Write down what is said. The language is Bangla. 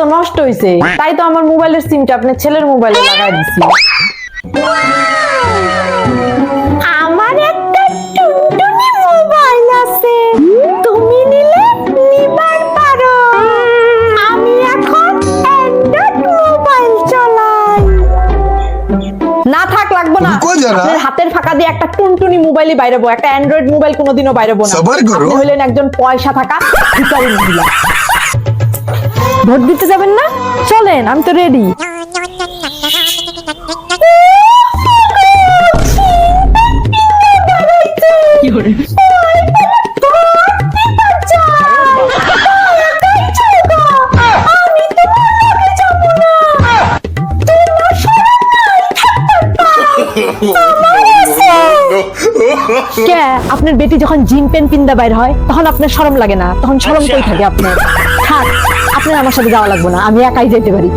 তো নষ্ট হয়েছে, তাই তো আমার মোবাইলের সিমটা আপনার ছেলের মোবাইলে লাগাই দিছি। আমার একটা টুনটুনি মোবাইল আছে, তুমি নিলে নিবার পারো। আমি এখন অ্যান্ড্রয়েড মোবাইল চালাই। না থাক, লাগবো না। আপনার হাতের ফাঁকা দিয়ে একটা টুনটুনি মোবাইলই বাইরেবো, একটা অ্যান্ড্রয়েড মোবাইল কোনোদিনও বাইরেবো না। আপনি হলেন একজন পয়সা থাকা ভিখারি মহিলা। ভোট দিতে যাবেন না? চলেন, আমি তো রেডি। আপনার বেটি যখন জিন প্যান্ট পিন্দা বাইর হয় তখন আপনার শরম লাগে না? তখন শরম কই থাকে আপনার? থাক, আপনার আমার সাথে যাওয়া লাগবে না, আমি একাই যেতে পারি।